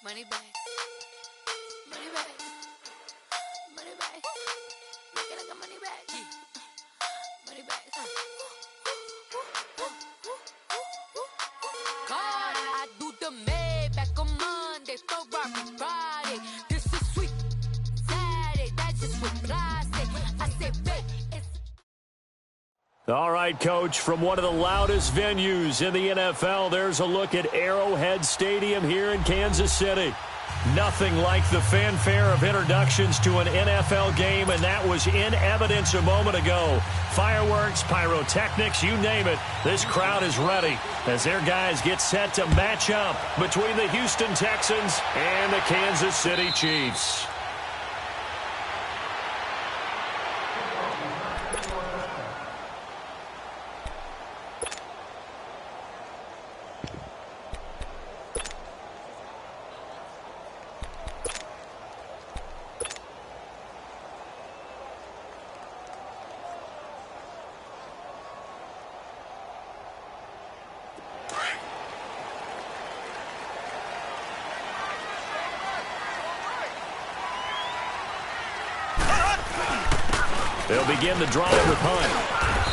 Money bag. Money bag. Money bag. Make it like a money bag. Money bag. God, I do the Maybach on Monday, Ferrari Friday. This is sweet Saturday. That's just what I say. I say, babe, it's... All right, Coach, from one of the loudest venues in the NFL, there's a look at Arrowhead Stadium here in Kansas City. Nothing like the fanfare of introductions to an NFL game, and that was in evidence a moment ago. Fireworks, pyrotechnics, you name it. This crowd is ready as their guys get set to match up between the Houston Texans and the Kansas City Chiefs. They'll begin the drive with Hunt.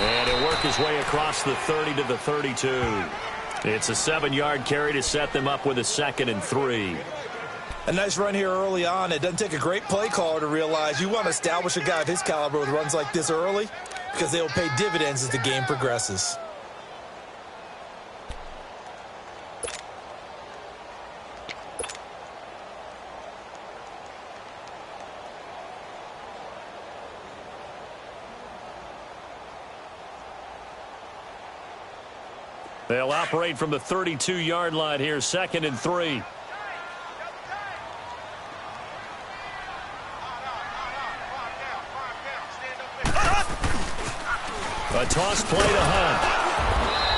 And he'll work his way across the 30 to the 32. It's a 7-yard carry to set them up with a 2nd and 3. A nice run here early on. It doesn't take a great play caller to realize you want to establish a guy of his caliber with runs like this early because they will pay dividends as the game progresses. They'll operate from the 32-yard line here, 2nd and 3. A toss play to Hunt.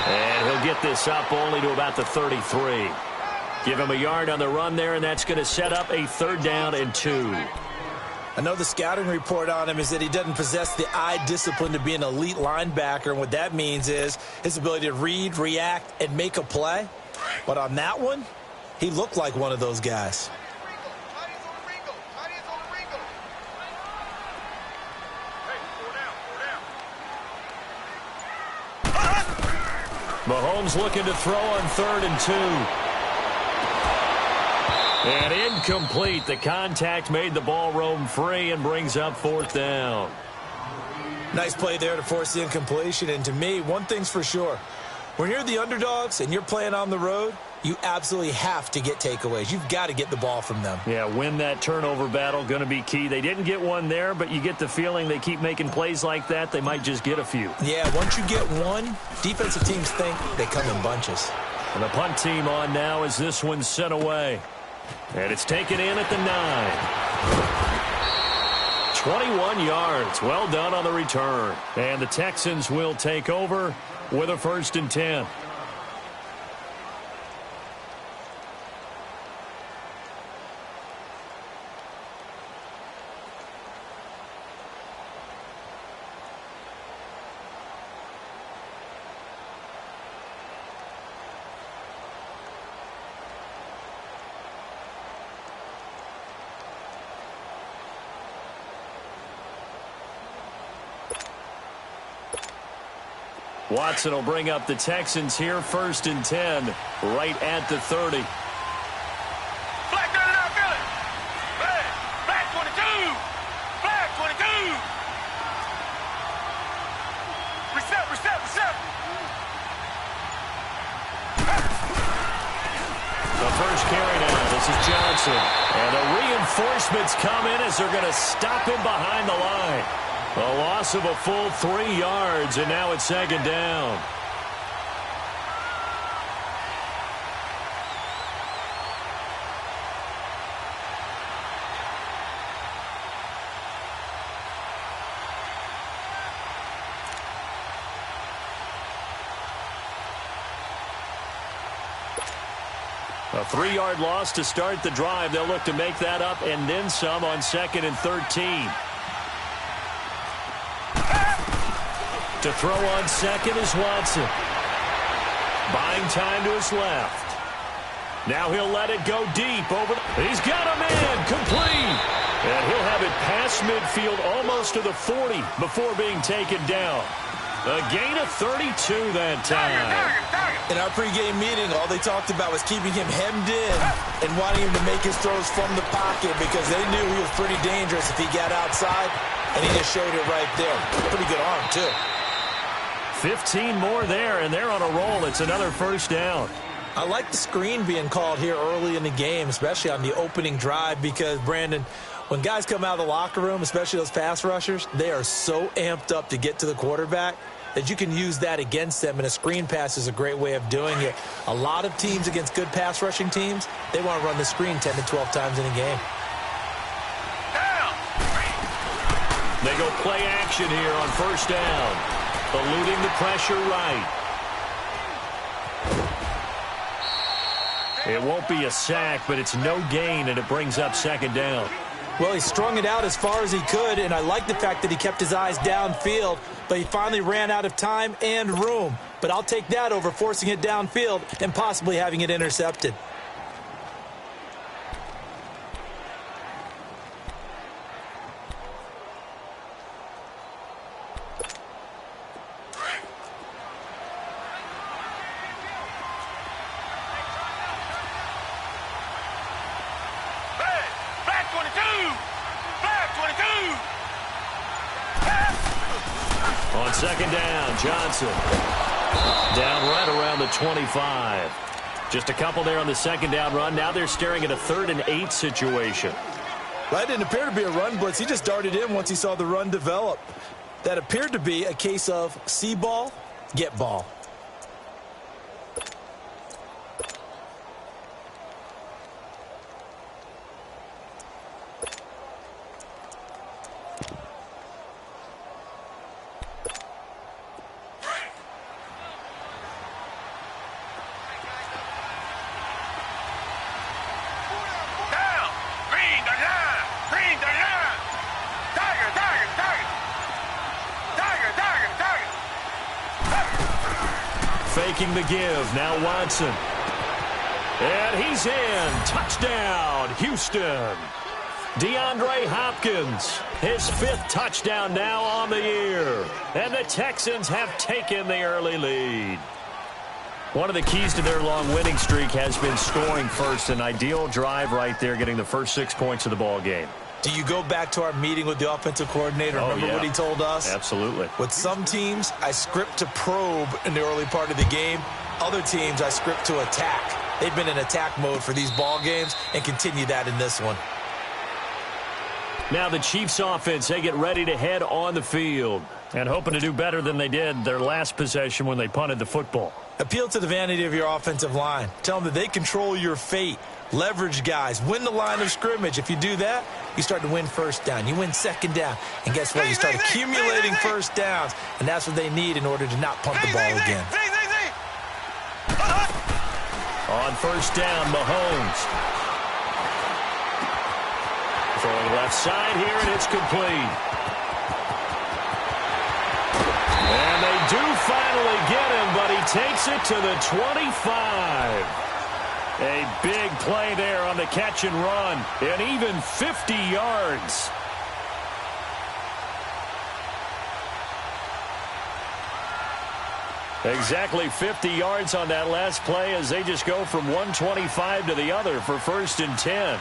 And he'll get this up only to about the 33. Give him a yard on the run there, and that's going to set up a 3rd down and 2. I know the scouting report on him is that he doesn't possess the eye discipline to be an elite linebacker, and what that means is his ability to read, react, and make a play. But on that one, he looked like one of those guys. Mahomes looking to throw on 3rd and 2. And incomplete. The contact made the ball roam free and brings up 4th down. Nice play there to force the incompletion. And to me, one thing's for sure. When you're the underdogs and you're playing on the road, you absolutely have to get takeaways. You've got to get the ball from them. Yeah, win that turnover battle, going to be key. They didn't get one there, but you get the feeling they keep making plays like that, they might just get a few. Yeah, once you get one, defensive teams think they come in bunches. And the punt team on now as this one's sent away. And it's taken in at the 9. 21 yards. Well done on the return. And the Texans will take over with a 1st and 10. Watson will bring up the Texans here, 1st and 10, right at the 30. Flag 39, feel it. Flag 22. Flag 22. Reset. The first carry now, this is Johnson. And the reinforcements come in as they're going to stop him behind the line. A loss of a full 3 yards, and now it's 2nd down. A 3-yard loss to start the drive. They'll look to make that up and then some on 2nd and 13. To throw on 2nd is Watson. Buying time to his left. Now he'll let it go deep over he's got a man complete. And he'll have it past midfield almost to the 40 before being taken down. A gain of 32 that time. In our pregame meeting, all they talked about was keeping him hemmed in and wanting him to make his throws from the pocket because they knew he was pretty dangerous if he got outside, and he just showed it right there. Pretty good arm, too. 15 more there, and they're on a roll. It's another first down. I like the screen being called here early in the game, especially on the opening drive because, Brandon, when guys come out of the locker room, especially those pass rushers, they are so amped up to get to the quarterback that you can use that against them, and a screen pass is a great way of doing it. A lot of teams against good pass rushing teams, they want to run the screen 10 to 12 times in a game. They go play action here on first down, eluding the pressure right. It won't be a sack, but it's no gain, and it brings up second down. Well, he strung it out as far as he could, and I like the fact that he kept his eyes downfield, but he finally ran out of time and room. But I'll take that over forcing it downfield and possibly having it intercepted. On second down, Johnson. Down right around the 25. Just a couple there on the second down run. Now they're staring at a 3rd and 8 situation. That didn't appear to be a run blitz. He just darted in once he saw the run develop. That appeared to be a case of see ball, get ball. Faking the give. Now Watson. And he's in. Touchdown, Houston. DeAndre Hopkins, his 5th touchdown now on the year. And the Texans have taken the early lead. One of the keys to their long winning streak has been scoring first. An ideal drive right there, getting the first 6 points of the ball game. Do you go back to our meeting with the offensive coordinator? Remember what he told us? Absolutely. With some teams, I script to probe in the early part of the game. Other teams, I script to attack. They've been in attack mode for these ball games and continue that in this one. Now the Chiefs offense, they get ready to head on the field and hoping to do better than they did their last possession when they punted the football. Appeal to the vanity of your offensive line. Tell them that they control your fate. Leverage guys. Win the line of scrimmage. If you do that, you start to win first down. You win second down. And guess what? You start accumulating first downs. And that's what they need in order to not punt the ball again. On first down, Mahomes. Throwing left side here, and it's complete. And they do finally get him, but he takes it to the 25. A big play there on the catch and run, and even 50 yards. Exactly 50 yards on that last play as they just go from 125 to the other for 1st and 10.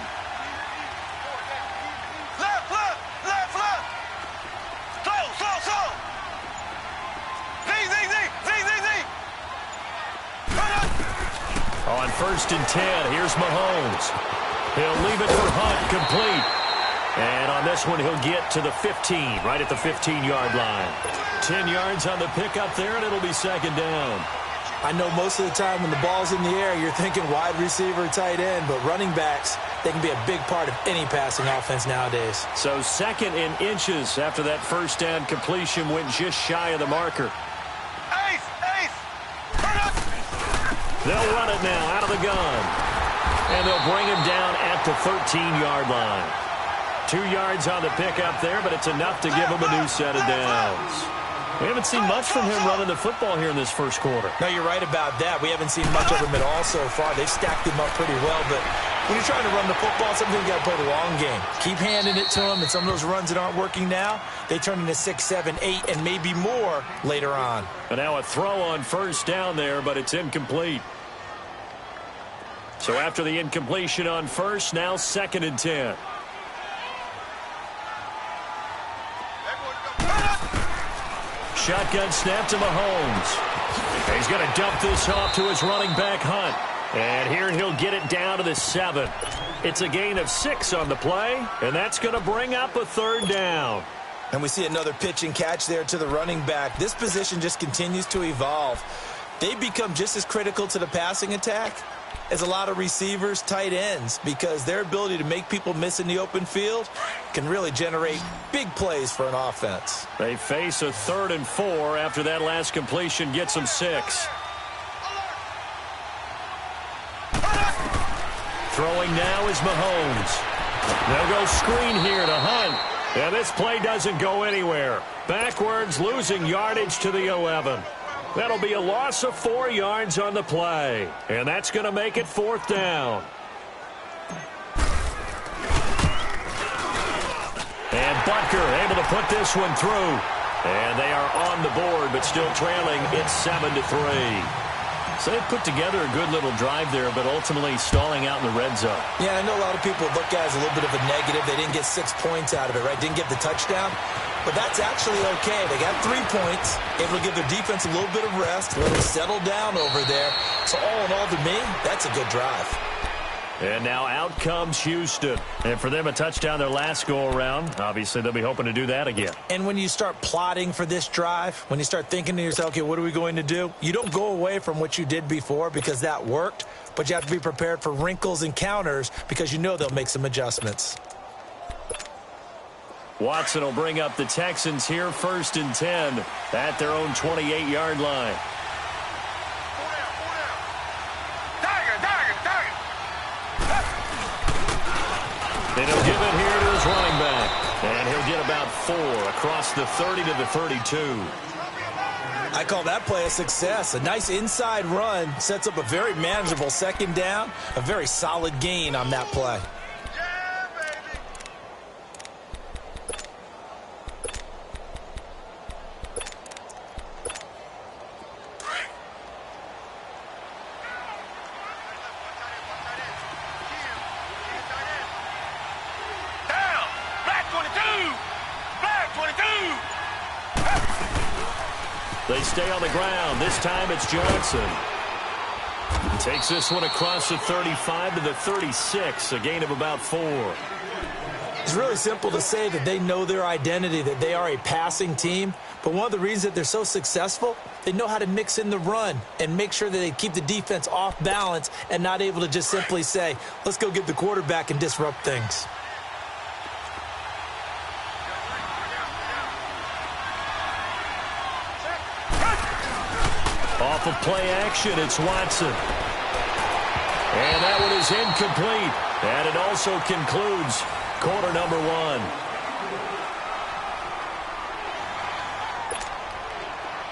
On 1st and 10, here's Mahomes. He'll leave it for Hunt, complete. And on this one, he'll get to the 15, right at the 15-yard line. 10 yards on the pickup there, and it'll be second down. I know most of the time when the ball's in the air, you're thinking wide receiver, tight end, but running backs, they can be a big part of any passing offense nowadays. So 2nd and inches after that first down completion went just shy of the marker. They'll run it now out of the gun. And they'll bring him down at the 13-yard line. 2 yards on the pickup there, but it's enough to give him a new set of downs. We haven't seen much from him running the football here in this first quarter. No, you're right about that. We haven't seen much of him at all so far. They've stacked him up pretty well, but when you're trying to run the football, sometimes you got to play the long game. Keep handing it to him, and some of those runs that aren't working now, they turn into 6, 7, 8, and maybe more later on. And now a throw on first down there, but it's incomplete. So after the incompletion on first, now 2nd and 10. Shotgun snap to Mahomes. He's going to dump this off to his running back, Hunt. And here he'll get it down to the 7. It's a gain of 6 on the play, and that's going to bring up a 3rd down. And we see another pitch and catch there to the running back. This position just continues to evolve. They become just as critical to the passing attack as a lot of receivers, tight ends, because their ability to make people miss in the open field can really generate big plays for an offense. They face a 3rd and 4 after that last completion gets them 6. Throwing now is Mahomes. They'll go screen here to Hunt. And this play doesn't go anywhere. Backwards, losing yardage to the 11. That'll be a loss of 4 yards on the play. And that's going to make it 4th down. And Butker able to put this one through. And they are on the board, but still trailing. It's 7-3. So they put together a good little drive there, but ultimately stalling out in the red zone. Yeah, I know a lot of people look at it as a little bit of a negative. They didn't get 6 points out of it, right? Didn't get the touchdown. But that's actually okay. They got 3 points, able to give their defense a little bit of rest, let them settle down over there. So all in all, to me, that's a good drive. And now out comes Houston. And for them, a touchdown their last go-around. Obviously, they'll be hoping to do that again. And when you start plotting for this drive, when you start thinking to yourself, okay, what are we going to do? You don't go away from what you did before because that worked, but you have to be prepared for wrinkles and counters because you know they'll make some adjustments. Watson will bring up the Texans here, 1st and 10 at their own 28-yard line. And he'll give it here to his running back. And he'll get about 4 across the 30 to the 32. I call that play a success. A nice inside run sets up a very manageable 2nd down. A very solid gain on that play. They stay on the ground. This time it's Johnson. He takes this one across the 35 to the 36, a gain of about 4. It's really simple to say that they know their identity, that they are a passing team. But one of the reasons that they're so successful, they know how to mix in the run and make sure that they keep the defense off balance and not able to just simply say, let's go get the quarterback and disrupt things. Off of play action, it's Watson. And that one is incomplete. And it also concludes quarter number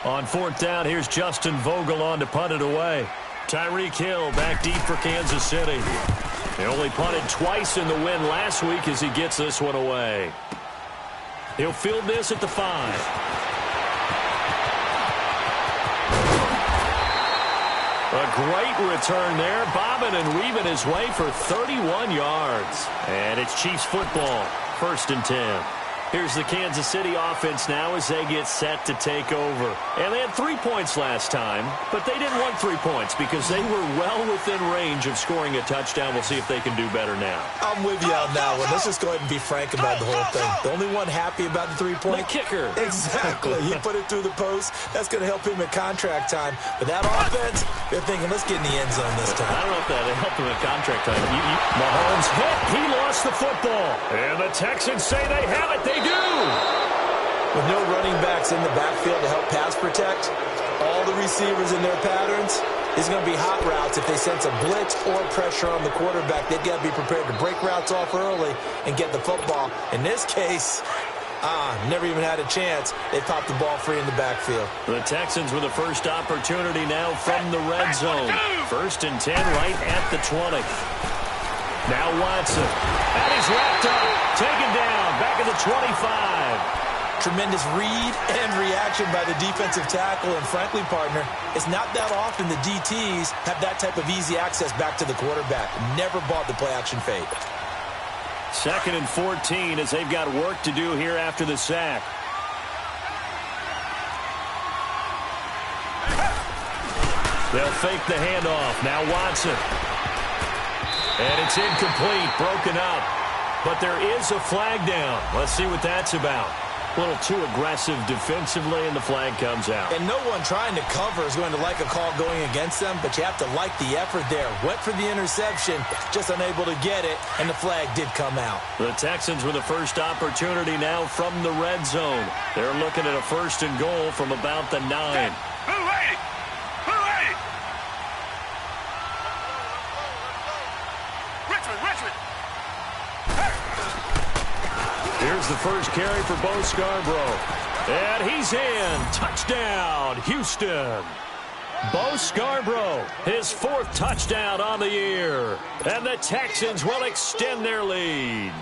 1. On 4th down, here's Justin Vogel on to punt it away. Tyreek Hill back deep for Kansas City. He only punted twice in the win last week as he gets this one away. He'll field this at the 5. A great return there, bobbing and weaving his way for 31 yards. And it's Chiefs football, 1st and 10. Here's the Kansas City offense now as they get set to take over. And they had 3 points last time, but they didn't want 3 points because they were well within range of scoring a touchdown. We'll see if they can do better now. I'm with you on that one. Let's just go ahead and be frank about the whole thing. The only one happy about the 3-point? The kicker. Exactly. He put it through the post. That's going to help him at contract time. But that offense, they're thinking, let's get in the end zone this time. I don't know if that helped him at contract time. Mahomes hit. He lost the football. And the Texans say they have it. They do. With no running backs in the backfield to help pass protect, all the receivers in their patterns, is going to be hot routes. If they sense a blitz or pressure on the quarterback, they've got to be prepared to break routes off early and get the football. In this case, Never even had a chance. They popped the ball free in the backfield. The Texans with the first opportunity now from the red zone. 1st and 10 right at the 20. Now Watson. And he's wrapped up. Taken down. Back at the 25. Tremendous read and reaction by the defensive tackle. And frankly, partner, it's not that often the DTs have that type of easy access back to the quarterback. Never bought the play-action fade. 2nd and 14 as they've got work to do here after the sack. They'll fake the handoff. Now Watson. And it's incomplete, broken up. But there is a flag down. Let's see what that's about. A little too aggressive defensively, and the flag comes out. And no one trying to cover is going to like a call going against them, but you have to like the effort there. Went for the interception, just unable to get it, and the flag did come out. The Texans with the first opportunity now from the red zone. They're looking at a 1st and goal from about the 9. Who waited? Who waited? Richmond. Here's the first carry for Bo Scarborough. And he's in. Touchdown, Houston. Bo Scarborough, his 4th touchdown on the year. And the Texans will extend their lead.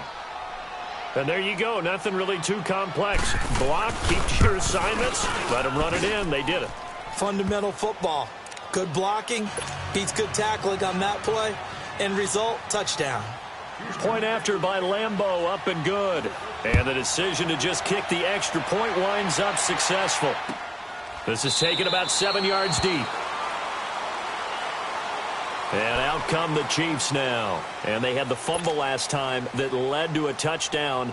And there you go. Nothing really too complex. Block, keep to your assignments, let them run it in. They did it. Fundamental football. Good blocking, beats good tackling on that play. End result, touchdown. Point after by Lambeau, up and good. And the decision to just kick the extra point winds up successful. This is taken about 7 yards deep. And out come the Chiefs now. And they had the fumble last time that led to a touchdown.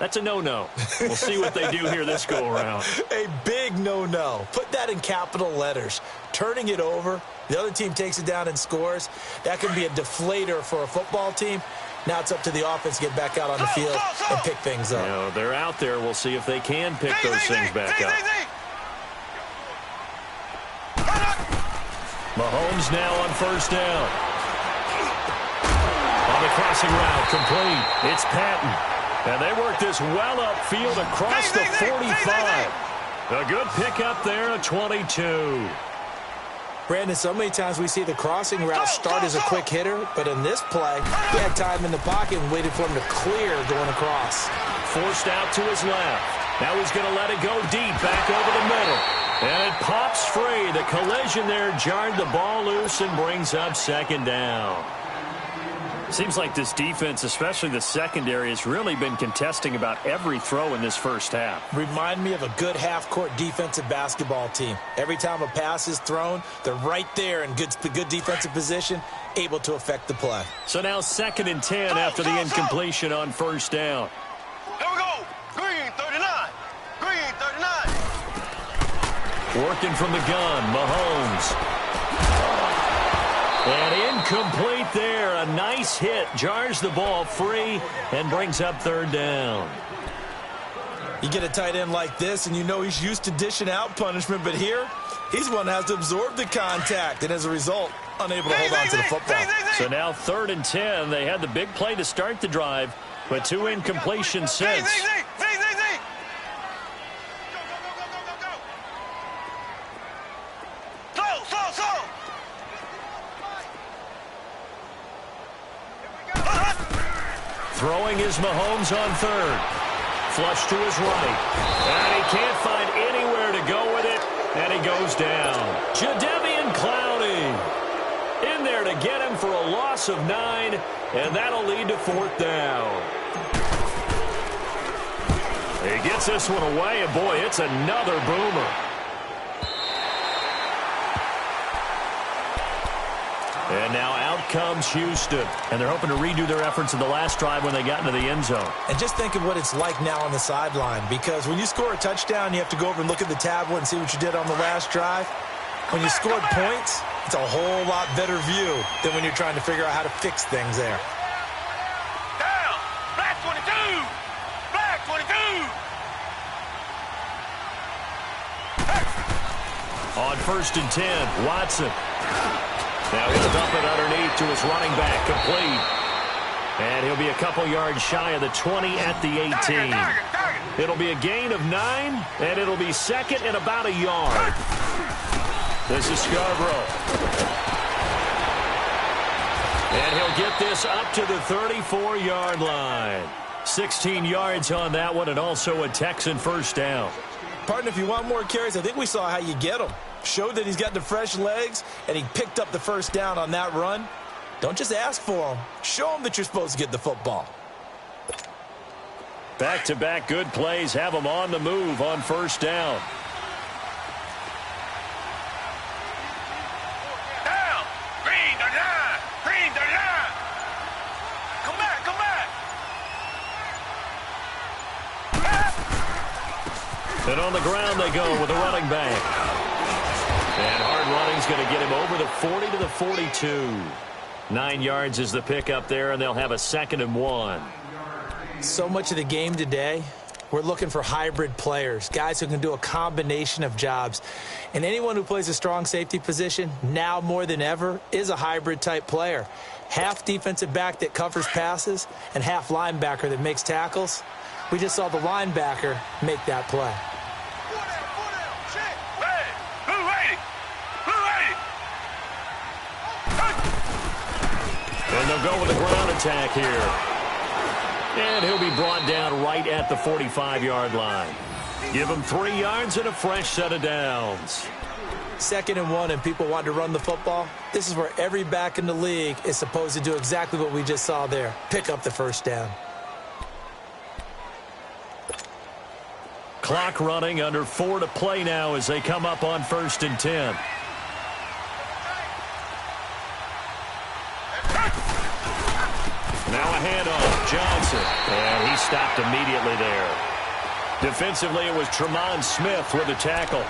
That's a no-no. We'll see what they do here this go-around. A big no-no. Put that in capital letters. Turning it over, the other team takes it down and scores. That can be a deflator for a football team. Now it's up to the offense to get back out on the field and pick things up. You know, they're out there. We'll see if they can pick those things back up. Mahomes now on 1st down. On the crossing route, complete. It's Patton. And they work this well upfield across the 45. A good pickup there, a 22. Brandon, so many times we see the crossing route start as a quick hitter, but in this play, he had time in the pocket and waited for him to clear going across. Forced out to his left. Now he's going to let it go deep, back over the middle. And it pops free. The collision there jarred the ball loose and brings up 2nd down. Seems like this defense, especially the secondary, has really been contesting about every throw in this first half. Remind me of a good half-court defensive basketball team. Every time a pass is thrown, they're right there in good defensive position, able to affect the play. So now 2nd and 10 after the incompletion on 1st down. Here we go. Green 39. Green 39. Working from the gun, Mahomes. And incomplete there. A nice hit. Jars the ball free and brings up 3rd down. You get a tight end like this, and you know he's used to dishing out punishment, but here, he's one that has to absorb the contact, and as a result, unable to hold on to the football. So now 3rd and 10. They had the big play to start the drive, but 2 incompletions since. Throwing is Mahomes on 3rd. Flush to his right. And he can't find anywhere to go with it. And he goes down. Jadeveon Clowney in there to get him for a loss of 9. And that'll lead to 4th down. He gets this one away. And boy, it's another boomer. And now out comes Houston. And they're hoping to redo their efforts in the last drive when they got into the end zone. And just think of what it's like now on the sideline, because when you score a touchdown, you have to go over and look at the tablet and see what you did on the last drive. When you scored points, it's a whole lot better view than when you're trying to figure out how to fix things there. Down. Black 22. Black 22. On 1st and 10, Watson. Now he'll dump it underneath to his running back, complete. And he'll be a couple yards shy of the 20 at the 18. Target. It'll be a gain of 9, and it'll be second and about a yard. This is Scarborough. And he'll get this up to the 34-yard line. 16 yards on that one, and also a Texan first down. Partner, if you want more carries, I think we saw how you get them. Showed that he's got the fresh legs, and he picked up the first down on that run. Don't just ask for him. Show him that you're supposed to get the football. Back-to-back good plays have them on the move on first down. Down. Green, the line. Green, the line. Come back, come back. And on the ground they go with a running back. And hard running's going to get him over the 40 to the 42. 9 yards is the pickup there, and they'll have a 2nd and 1. So much of the game today, we're looking for hybrid players, guys who can do a combination of jobs. And anyone who plays a strong safety position, now more than ever, is a hybrid-type player. Half defensive back that covers passes and half linebacker that makes tackles. We just saw the linebacker make that play. And they'll go with a ground attack here. And he'll be brought down right at the 45-yard line. Give him 3 yards and a fresh set of downs. 2nd and 1, and people want to run the football. This is where every back in the league is supposed to do exactly what we just saw there. Pick up the first down. Clock running, under 4 to play now as they come up on 1st and 10. Now a handoff, Johnson. And he stopped immediately there. Defensively, it was Tremont Smith with a tackle.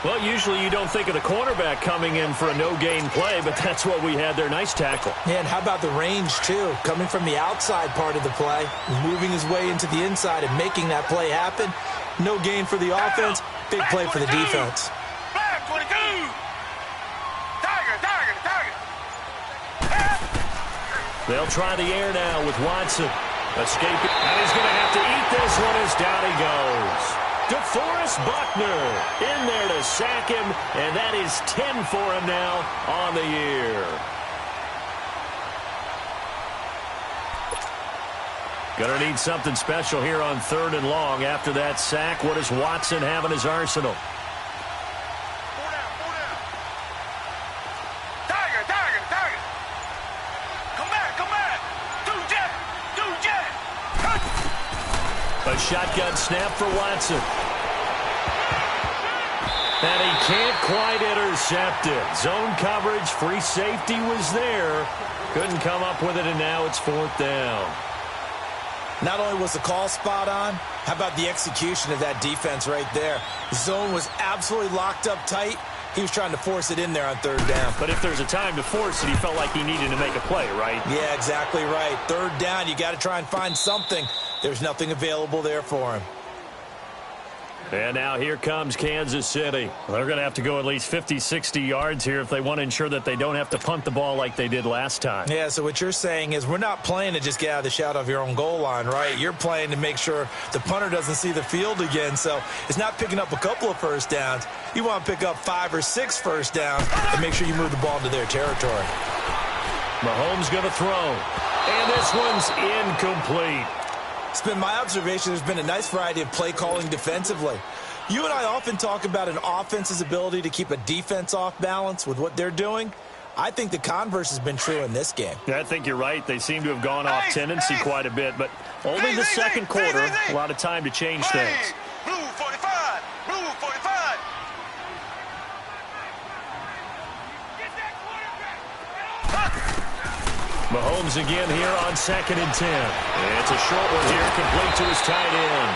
Well, usually you don't think of the cornerback coming in for a no-gain play, but that's what we had there. Nice tackle. Yeah, and how about the range, too? Coming from the outside part of the play, moving his way into the inside and making that play happen. No gain for the offense, big play for the defense. Flag 22. Tiger, tiger, tiger. They'll try the air now with Watson. Escaping. And he's going to have to eat this one as down he goes. DeForest Buckner in there to sack him, and that is 10 for him now on the year. Going to need something special here on 3rd and long. After that sack, what does Watson have in his arsenal? Tiger, tiger, tiger. Come back, come back. Do jet, do jet. A shotgun snap for Watson. And he can't quite intercept it. Zone coverage, free safety was there. Couldn't come up with it, and now it's 4th down. Not only was the call spot on, how about the execution of that defense right there? The zone was absolutely locked up tight. He was trying to force it in there on 3rd down. But if there's a time to force it, he felt like he needed to make a play, right? Yeah, exactly right. 3rd down, you got to try and find something. There's nothing available there for him. And now here comes Kansas City. They're going to have to go at least 50, 60 yards here if they want to ensure that they don't have to punt the ball like they did last time. Yeah, so what you're saying is we're not playing to just get out of the shadow of your own goal line, right? You're playing to make sure the punter doesn't see the field again. So it's not picking up a couple of first downs. You want to pick up 5 or 6 first downs and make sure you move the ball into their territory. Mahomes going to throw. And this one's incomplete. It's been my observation there's been a nice variety of play calling defensively. You and I often talk about an offense's ability to keep a defense off balance with what they're doing. I think the converse has been true in this game. Yeah, I think you're right. They seem to have gone off tendency quite a bit, but only the second quarter, a lot of time to change things. Blue 45, blue 45. Mahomes again here on 2nd and 10. It's a short one here, complete to his tight end.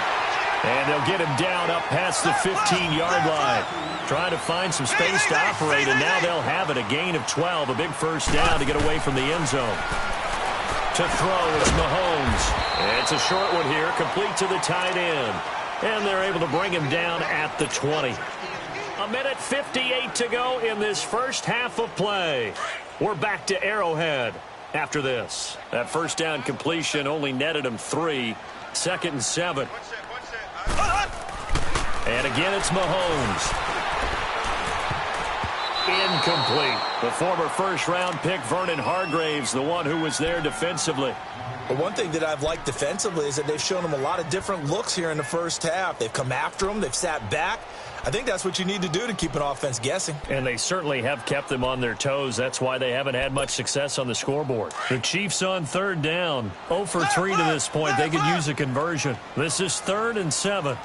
And they'll get him down up past the 15-yard line. Trying to find some space to operate, and now they'll have it. A gain of 12, a big first down to get away from the end zone. To throw, it's Mahomes. It's a short one here, complete to the tight end. And they're able to bring him down at the 20. 1:58 to go in this first half of play. We're back to Arrowhead after this. That first down completion only netted him 3. 2nd and 7. And again, it's Mahomes. Incomplete. The former first-round pick, Vernon Hargreaves, the one who was there defensively. But one thing that I've liked defensively is that they've shown him a lot of different looks here in the first half. They've come after him. They've sat back. I think that's what you need to do to keep an offense guessing. And they certainly have kept them on their toes. That's why they haven't had much success on the scoreboard. The Chiefs on third down. 0 for 3 to this point. They could use a conversion. This is 3rd and 7.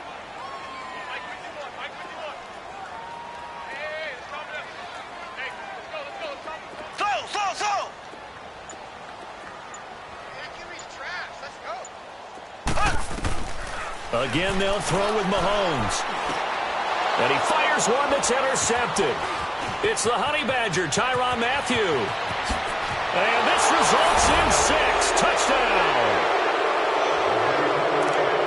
Again, they'll throw with Mahomes. And he fires one that's intercepted. It's the Honey Badger, Tyrann Mathieu. And this results in 6. Touchdown.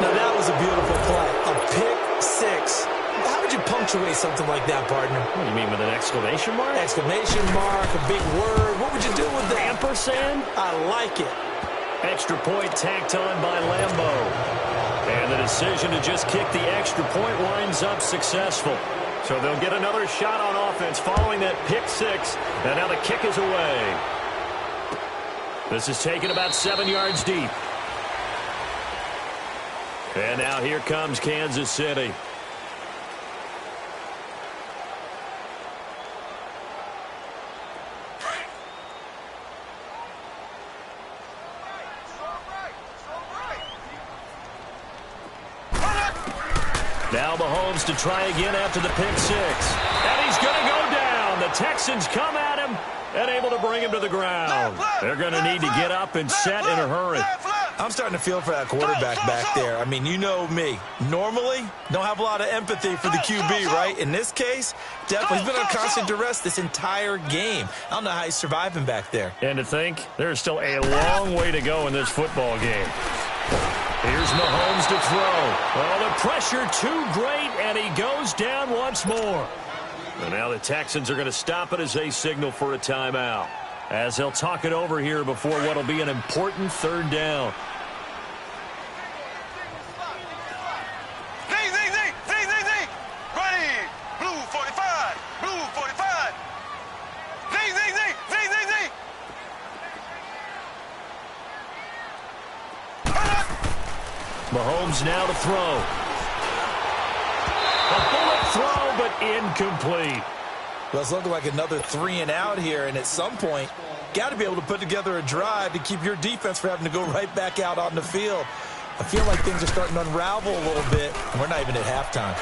Now, that was a beautiful play. A pick 6. How would you punctuate something like that, partner? What do you mean, with an exclamation mark? Exclamation mark, a big word. What would you do with that? Ampersand? I like it. Extra point tacked on by Lambeau. And the decision to just kick the extra point winds up successful. So they'll get another shot on offense following that pick 6. And now the kick is away. This is taken about 7 yards deep. And now here comes Kansas City. Now Mahomes to try again after the pick 6. And he's going to go down. The Texans come at him and able to bring him to the ground. They're going to need to get up and set in a hurry. I'm starting to feel for that quarterback back there. I mean, you know me. Normally, don't have a lot of empathy for the QB, right? In this case, definitely he's been under constant duress this entire game. I don't know how he's surviving back there. And to think, there's still a long way to go in this football game. Here's Mahomes to throw. Oh, the pressure too great, and he goes down once more. And now the Texans are going to stop it as they signal for a timeout, as they'll talk it over here before what will be an important 3rd down. Ready. Blue 45. Blue 45. Mahomes now to throw. A bullet throw, but incomplete. Well, it's looking like another 3 and out here, and at some point, got to be able to put together a drive to keep your defense from having to go right back out on the field. I feel like things are starting to unravel a little bit, and we're not even at halftime.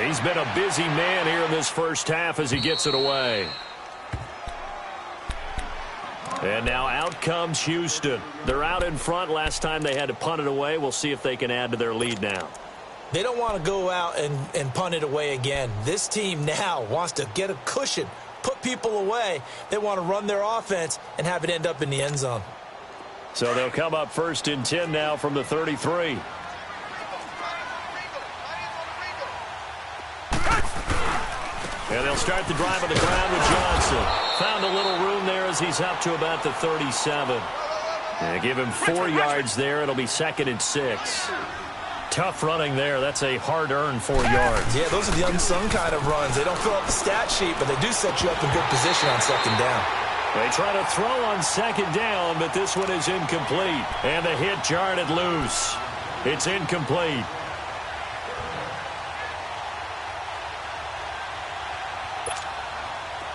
He's been a busy man here in this first half as he gets it away. And now out comes Houston. They're out in front. Last time they had to punt it away. We'll see if they can add to their lead now. They don't want to go out and punt it away again. This team now wants to get a cushion, put people away. They want to run their offense and have it end up in the end zone. So they'll come up 1st and 10 now from the 33. And they'll start the drive on the ground with Johnson. Found a little room there as he's up to about the 37. And give him 4 yards there. It'll be 2nd and 6. Tough running there. That's a hard-earned 4 yards. Yeah, those are the unsung kind of runs. They don't fill up the stat sheet, but they do set you up in good position on 2nd down. They try to throw on 2nd down, but this one is incomplete. And the hit jarred it loose. It's incomplete.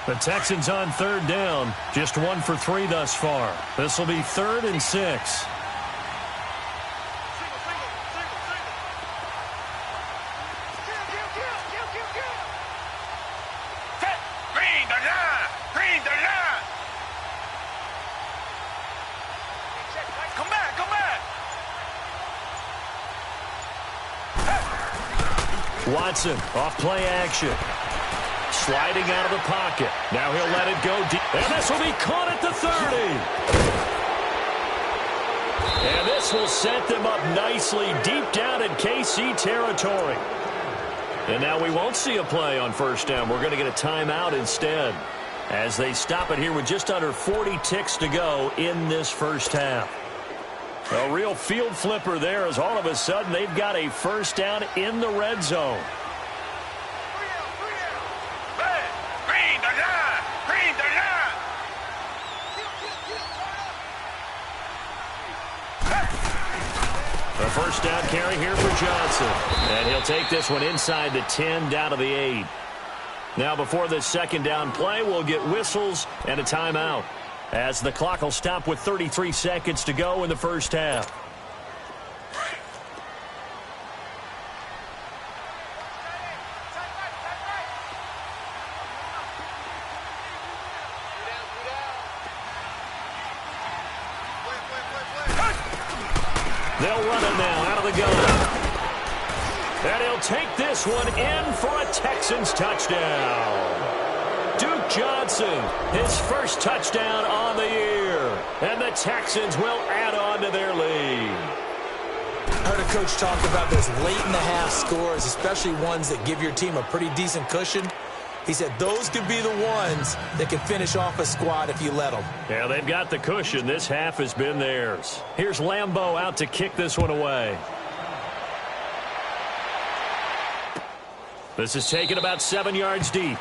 The Texans on 3rd down. Just 1 for 3 thus far. This will be 3rd and 6. Watson off play action. Sliding out of the pocket. Now he'll let it go deep. And this will be caught at the 30. And this will set them up nicely deep down in KC territory. And now we won't see a play on 1st down. We're going to get a timeout instead, as they stop it here with just under 40 ticks to go in this first half. A real field flipper there, as all of a sudden they've got a 1st down in the red zone. A first down carry here for Johnson. And he'll take this one inside the 10 down to the 8. Now before this second down play, we'll get whistles and a timeout, as the clock will stop with 33 seconds to go in the first half. They'll run it now out of the gun. And he'll take this one in for a Texans touchdown. Duke Johnson, his first touchdown on the year. And the Texans will add on to their lead. I heard a coach talk about those late-in-the-half scores, especially ones that give your team a pretty decent cushion. He said those could be the ones that can finish off a squad if you let them. Yeah, they've got the cushion. This half has been theirs. Here's Lambeau out to kick this one away. This is taken about 7 yards deep.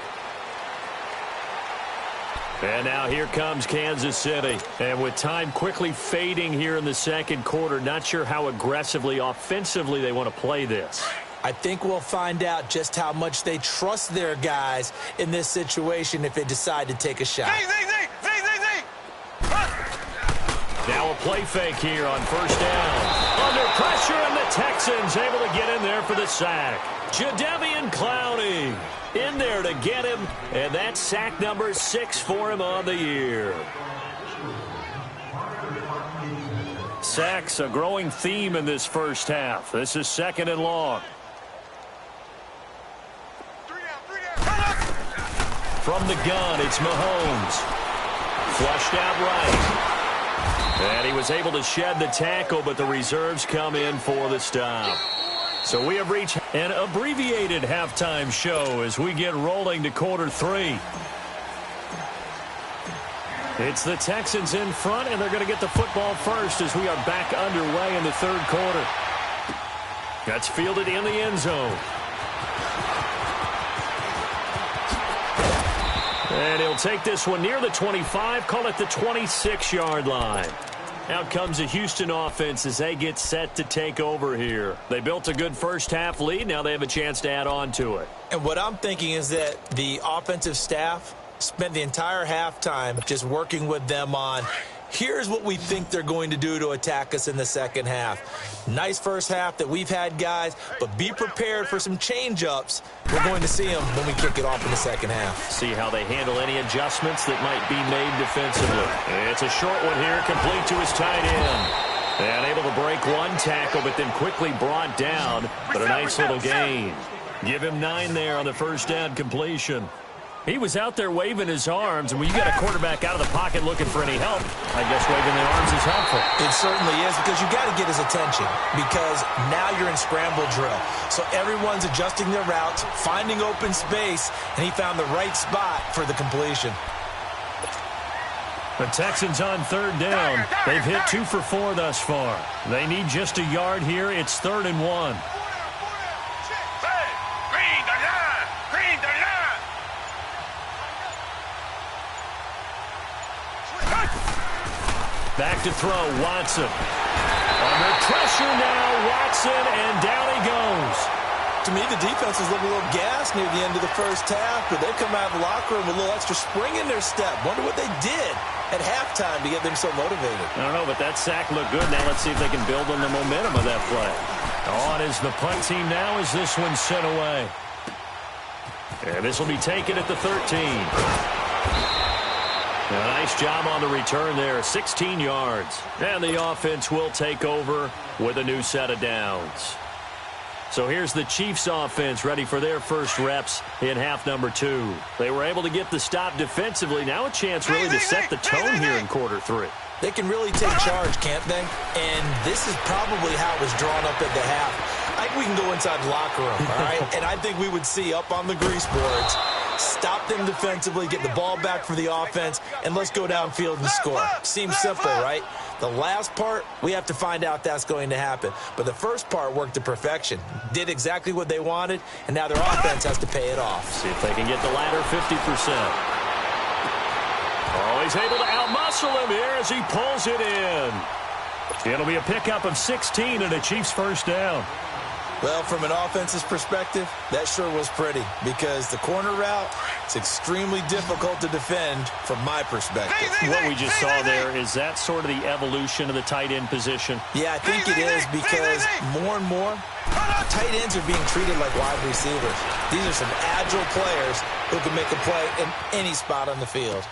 And now here comes Kansas City. And with time quickly fading here in the second quarter, not sure how aggressively, offensively they want to play this. I think we'll find out just how much they trust their guys in this situation if they decide to take a shot. Now a play fake here on first down. Under pressure, and the Texans able to get in there for the sack. Jadeveon Clowney in there to get him, and that's sack number 6 for him on the year. Sacks, a growing theme in this first half. This is second and long. From the gun, it's Mahomes. Flushed out right. And he was able to shed the tackle, but the reserves come in for the stop. So we have reached an abbreviated halftime show as we get rolling to quarter 3. It's the Texans in front, and they're going to get the football first as we are back underway in the third quarter. That's fielded in the end zone. And he'll take this one near the 25, call it the 26-yard line. Out comes the Houston offense as they get set to take over here. They built a good first half lead. Now they have a chance to add on to it. And what I'm thinking is that the offensive staff spent the entire halftime just working with them on, here's what we think they're going to do to attack us in the second half. Nice first half that we've had, guys, but be prepared for some change-ups. We're going to see them when we kick it off in the second half. See how they handle any adjustments that might be made defensively. It's a short one here, complete to his tight end. And able to break one tackle, but then quickly brought down. But a nice little gain. Give him 9 there on the first down completion. He was out there waving his arms, and when you got a quarterback out of the pocket looking for any help, I guess waving the arms is helpful. It certainly is, because you got to get his attention, because now you're in scramble drill. So everyone's adjusting their routes, finding open space, and he found the right spot for the completion. The Texans on third down. They've hit 2 for 4 thus far. They need just a yard here. It's 3rd and 1. Back to throw, Watson. Under pressure now, Watson, and down he goes. To me, the defense is looking a little gassed near the end of the first half, but they come out of the locker room with a little extra spring in their step. Wonder what they did at halftime to get them so motivated. I don't know, but that sack looked good. Now let's see if they can build on the momentum of that play. On is the punt team now as this one's sent away. And this will be taken at the 13. A nice job on the return there, 16 yards. And the offense will take over with a new set of downs. So here's the Chiefs offense ready for their first reps in half number 2. They were able to get the stop defensively. Now a chance really to set the tone here in quarter 3. They can really take charge, can't they? And this is probably how it was drawn up at the half. I think we can go inside the locker room, all right? And I think we would see up on the grease boards, stop them defensively, get the ball back for the offense, and let's go downfield and score. Seems simple, right? The last part, we have to find out that's going to happen. But the first part worked to perfection. Did exactly what they wanted, and now their offense has to pay it off. See if they can get the latter 50%. Oh, he's able to outmuscle him here as he pulls it in. It'll be a pickup of 16 and a Chiefs first down. Well, from an offense's perspective, that sure was pretty because the corner route is extremely difficult to defend from my perspective. What we just saw there, is that sort of the evolution of the tight end position? Yeah, I think it is because more and more, tight ends are being treated like wide receivers. These are some agile players who can make a play in any spot on the field.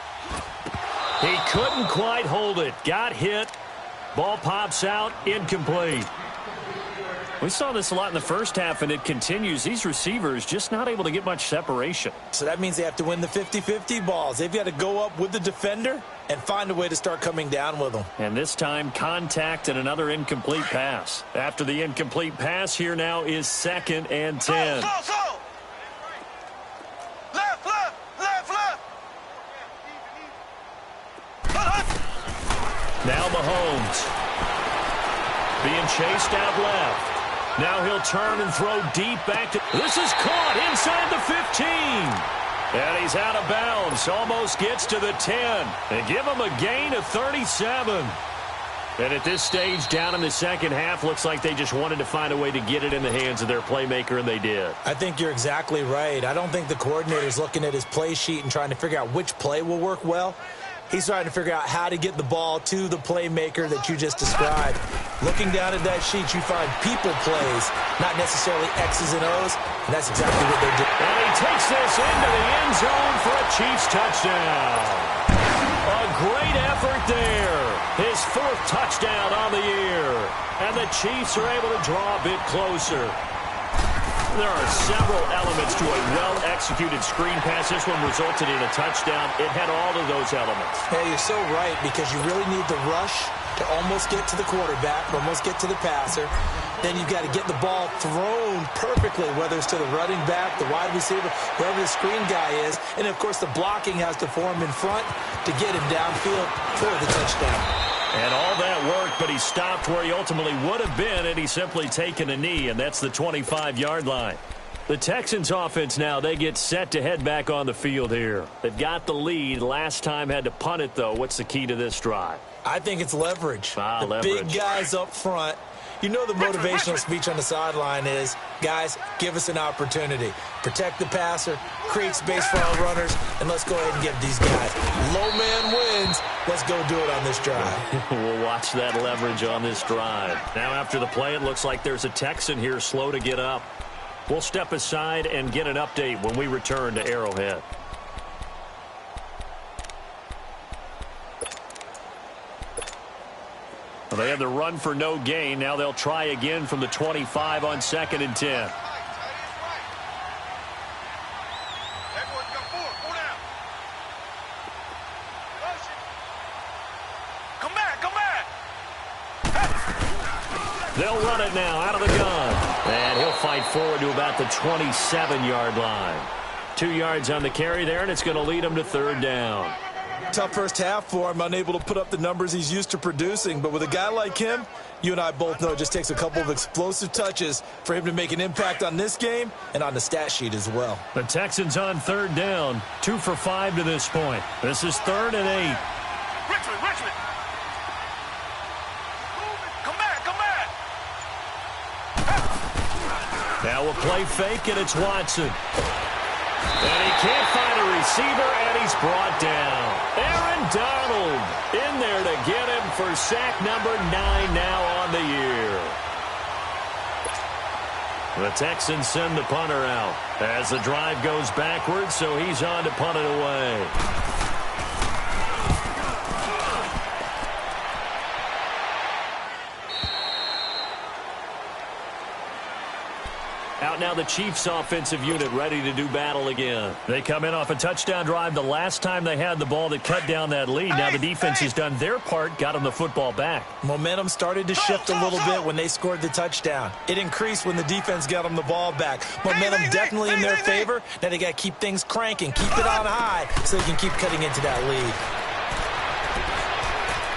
He couldn't quite hold it. Got hit. Ball pops out. Incomplete. We saw this a lot in the first half, and it continues. These receivers just not able to get much separation. So that means they have to win the 50-50 balls. They've got to go up with the defender and find a way to start coming down with them. And this time, contact and another incomplete pass. After the incomplete pass, here now is 2nd and 10. Now Mahomes being chased out left. Now he'll turn and throw deep back to... This is caught inside the 15. And he's out of bounds. Almost gets to the 10. They give him a gain of 37. And at this stage, down in the second half, looks like they just wanted to find a way to get it in the hands of their playmaker, and they did. I think you're exactly right. I don't think the coordinator's looking at his play sheet and trying to figure out which play will work well. He's trying to figure out how to get the ball to the playmaker that you just described. Looking down at that sheet, you find people plays, not necessarily X's and O's, and that's exactly what they did. And he takes this into the end zone for a Chiefs touchdown. A great effort there. His 4th touchdown on the year. And the Chiefs are able to draw a bit closer. There are several elements to a well-executed screen pass. This one resulted in a touchdown. It had all of those elements. Hey, you're so right because you really need the rush to almost get to the quarterback, almost get to the passer. Then you've got to get the ball thrown perfectly, whether it's to the running back, the wide receiver, wherever the screen guy is. And, of course, the blocking has to form in front to get him downfield for the touchdown. And all that worked, but he stopped where he ultimately would have been, and he's simply taken a knee, and that's the 25-yard line. The Texans offense now, they get set to head back on the field here. They've got the lead. Last time had to punt it, though. What's the key to this drive? I think it's leverage. The leverage. Big guys up front. You know the motivational speech on the sideline is, guys, give us an opportunity. Protect the passer, create space for our runners, and let's go ahead and give these guys. Low man wins. Let's go do it on this drive. We'll watch that leverage on this drive. Now after the play, it looks like there's a Texan here slow to get up. We'll step aside and get an update when we return to Arrowhead. Well, they had the run for no gain. Now they'll try again from the 25 on 2nd and 10. Come back. They'll run it now out of the gun. And he'll fight forward to about the 27-yard line. 2 yards on the carry there, and it's going to lead him to 3rd down. Tough first half for him, unable to put up the numbers he's used to producing. But with a guy like him, you and I both know it just takes a couple of explosive touches for him to make an impact on this game and on the stat sheet as well. The Texans on 3rd down, 2 for 5 to this point. This is 3rd and 8. Richmond. Come back. Now a play fake, and it's Watson. And he can't find a receiver, and he's brought down. Aaron Donald in there to get him for sack number 9 now on the year. The Texans send the punter out as the drive goes backwards, so he's on to punt it away. Out now the Chiefs offensive unit ready to do battle again. They come in off a touchdown drive the last time they had the ball that cut down that lead. Now the defense has done their part, got them the football back. Momentum started to shift a little bit when they scored the touchdown. It increased when the defense got them the ball back. Momentum definitely in their favor. Now they got to keep things cranking, keep it on high so they can keep cutting into that lead.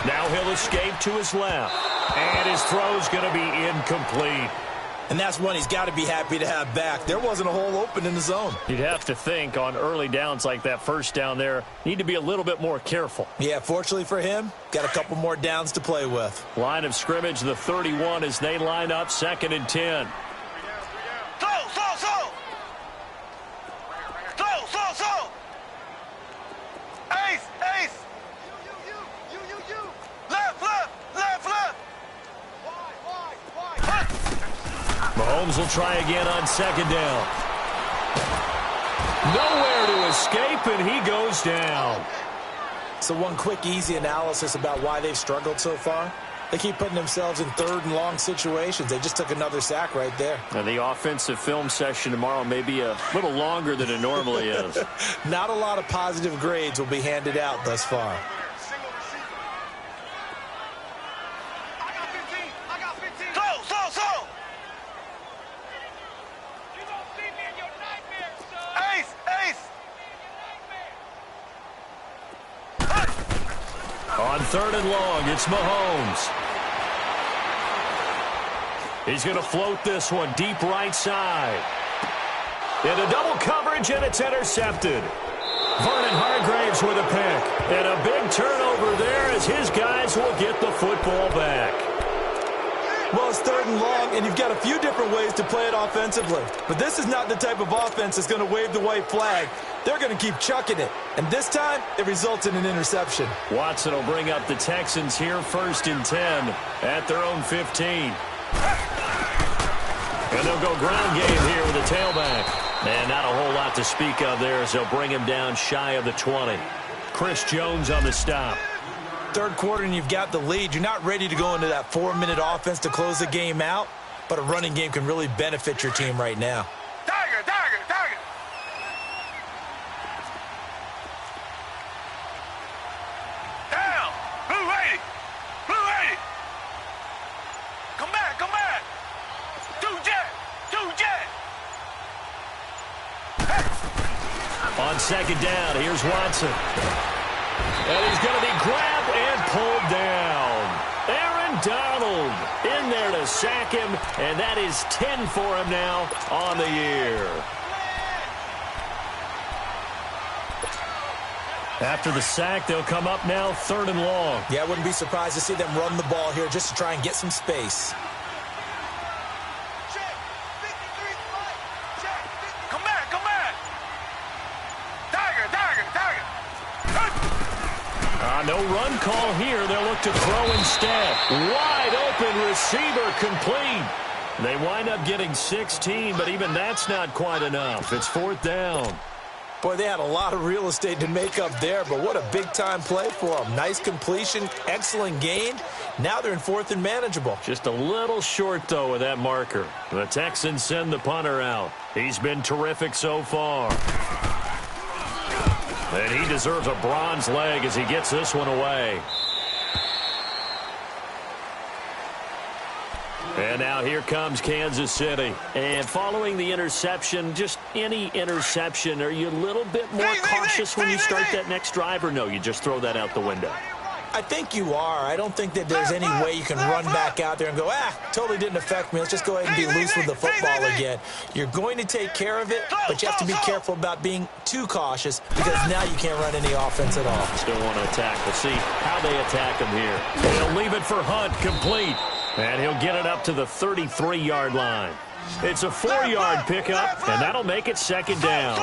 Now he'll escape to his left. And his throw's going to be incomplete. And that's one he's got to be happy to have back. There wasn't a hole open in the zone. You'd have to think on early downs like that first down there, need to be a little bit more careful. Yeah, fortunately for him, got a couple more downs to play with. Line of scrimmage, the 31 as they line up 2nd and 10. Mahomes will try again on 2nd down. Nowhere to escape, and he goes down. So one quick, easy analysis about why they've struggled so far. They keep putting themselves in 3rd and long situations. They just took another sack right there. Now, the offensive film session tomorrow may be a little longer than it normally is. Not a lot of positive grades will be handed out thus far. On 3rd and long, it's Mahomes. He's going to float this one deep right side. Into double coverage, and it's intercepted. Vernon Hargreaves with a pick. And a big turnover there as his guys will get the football back. Well, it's 3rd and long, and you've got a few different ways to play it offensively. But this is not the type of offense that's going to wave the white flag. They're going to keep chucking it. And this time, it results in an interception. Watson will bring up the Texans here 1st and 10 at their own 15. And they'll go ground game here with the tailback. And not a whole lot to speak of there as they'll bring him down shy of the 20. Chris Jones on the stop. 3rd quarter and you've got the lead. You're not ready to go into that 4-minute offense to close the game out, but a running game can really benefit your team right now. Tiger, tiger, tiger. Down. Blue 80. Blue 80. Come back, come back. 2 jet. 2 jet. Hey. On 2nd down, here's Watson. And he's going to be grabbed and pulled down. Aaron Donald in there to sack him, and that is 10 for him now on the year. After the sack, they'll come up now 3rd and long. Yeah, I wouldn't be surprised to see them run the ball here just to try and get some space. Come back, come back. Tiger, tiger, tiger. No run call here. They'll look to throw instead. Wide open receiver complete. They wind up getting 16, but even that's not quite enough. It's 4th down. Boy, they had a lot of real estate to make up there, but what a big-time play for them. Nice completion, excellent gain. Now they're in 4th and manageable. Just a little short, though, with that marker. The Texans send the punter out. He's been terrific so far. And he deserves a bronze leg as he gets this one away. And now here comes Kansas City. And following the interception, just any interception, are you a little bit more cautious when you start that next drive, or no, you just throw that out the window? I think you are. I don't think that there's any way you can run back out there and go, totally didn't affect me. Let's just go ahead and be loose with the football again. You're going to take care of it, but you have to be careful about being too cautious because now you can't run any offense at all. Still want to attack. We'll see how they attack him here. They'll leave it for Hunt, complete. And he'll get it up to the 33-yard line. It's a 4-yard pickup, and that'll make it 2nd down.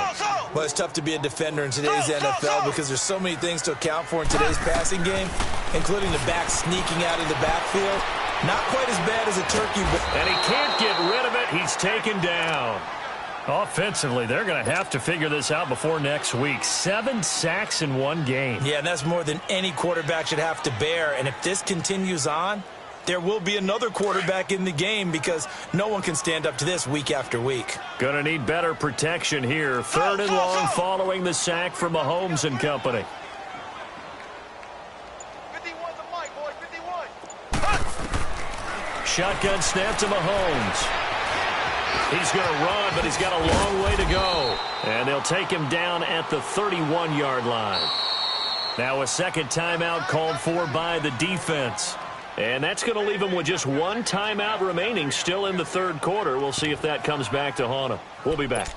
Well, it's tough to be a defender in today's NFL because there's so many things to account for in today's passing game, including the back sneaking out of the backfield. Not quite as bad as a turkey. And he can't get rid of it. He's taken down. Offensively, they're going to have to figure this out before next week. 7 sacks in one game. Yeah, and that's more than any quarterback should have to bear. And if this continues on, there will be another quarterback in the game because no one can stand up to this week after week. Going to need better protection here. 3rd and long following the sack from Mahomes and company. 51 the mic, boy, 51. Shotgun snap to Mahomes. He's going to run, but he's got a long way to go. And they'll take him down at the 31-yard line. Now a second timeout called for by the defense. And that's going to leave them with just one timeout remaining still in the third quarter. We'll see if that comes back to haunt them. We'll be back.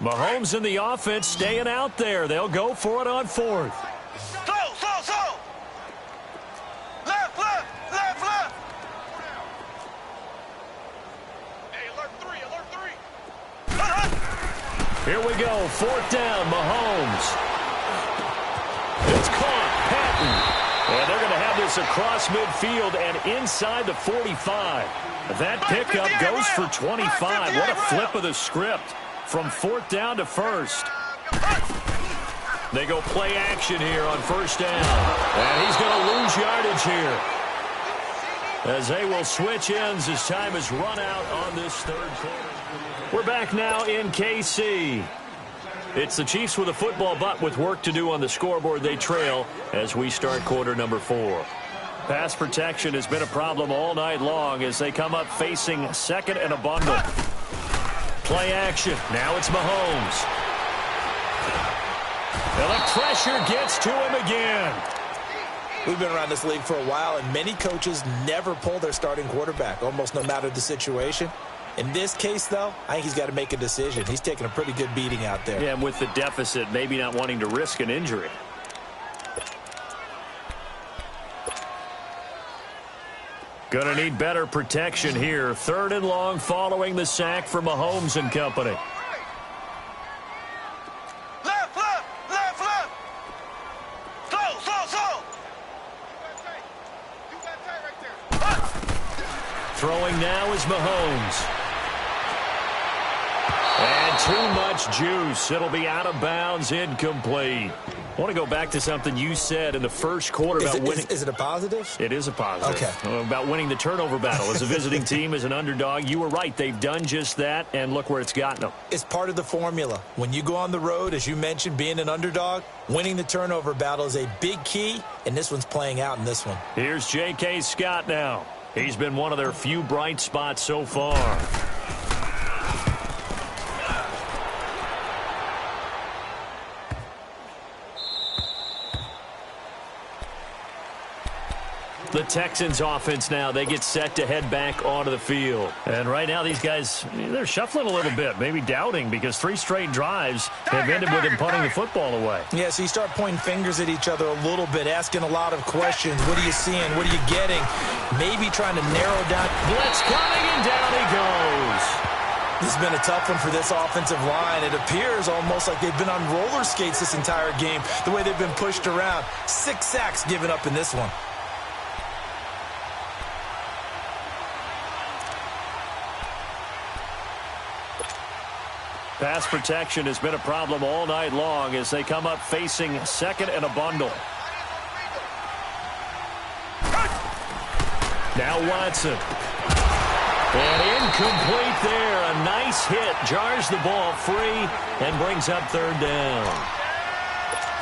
Mahomes in the offense staying out there. They'll go for it on fourth. Slow. Left. Hey, alert three. Here we go. Fourth down, Mahomes. It's caught. Patton. And they're going to have this across midfield and inside the 45. That pickup goes for 25. What a flip of the script. From fourth down to first. They go play action here on first down. And he's going to lose yardage here, as they will switch ends as time is run out on this third quarter. We're back now in KC. It's the Chiefs with a football, but with work to do on the scoreboard. They trail as we start quarter number 4. Pass protection has been a problem all night long as they come up facing second and a bundle. Play action. Now it's Mahomes. And the pressure gets to him again. We've been around this league for a while, and many coaches never pull their starting quarterback, almost no matter the situation. In this case, though, I think he's got to make a decision. He's taking a pretty good beating out there. Yeah, and with the deficit, maybe not wanting to risk an injury. Gonna need better protection here. Third and long following the sack from Mahomes and company. Left. Slow. You got tight right there. Throwing now is Mahomes. And too much juice. It'll be out of bounds, incomplete. I want to go back to something you said in the first quarter about winning. Is it a positive? It is a positive. Okay. About winning the turnover battle. As a visiting team, as an underdog, you were right. They've done just that, and look where it's gotten them. It's part of the formula. When you go on the road, as you mentioned, being an underdog, winning the turnover battle is a big key, and this one's playing out in this one. Here's J.K. Scott now. He's been one of their few bright spots so far. The Texans offense now, they get set to head back onto the field. And right now these guys, they're shuffling a little bit, maybe doubting, because 3 straight drives have ended with them punting the football away. Yeah, so you start pointing fingers at each other a little bit, asking a lot of questions. What are you seeing? What are you getting? Maybe trying to narrow down. Blitz coming, and down he goes. This has been a tough one for this offensive line. It appears almost like they've been on roller skates this entire game, the way they've been pushed around. 6 sacks given up in this one. Pass protection has been a problem all night long as they come up facing second and a bundle. Now Watson. And incomplete there. A nice hit. Jars the ball free and brings up third down.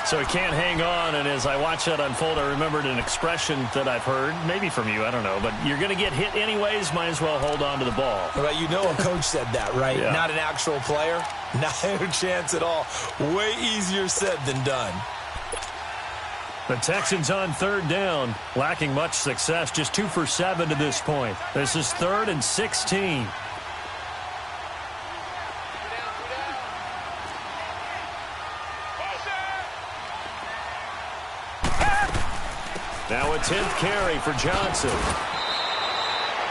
So he can't hang on, and as I watch that unfold, I remembered an expression that I've heard, maybe from you, I don't know, but you're going to get hit anyways, might as well hold on to the ball. Well, you know a coach said that, right? Yeah. Not an actual player. Not a chance at all. Way easier said than done. The Texans on third down, lacking much success, just 2 for 7 to this point. This is 3rd and 16. Now a 10th carry for Johnson.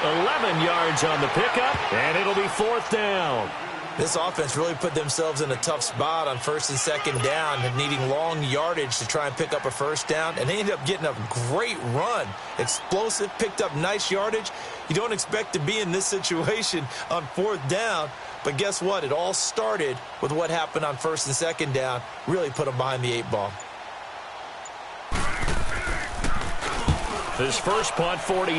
11 yards on the pickup, and it'll be 4th down. This offense really put themselves in a tough spot on first and second down and needing long yardage to try and pick up a first down, and they ended up getting a great run. Explosive, picked up nice yardage. You don't expect to be in this situation on fourth down, but guess what? It all started with what happened on first and second down. Really put them behind the 8 ball. His first punt, 40.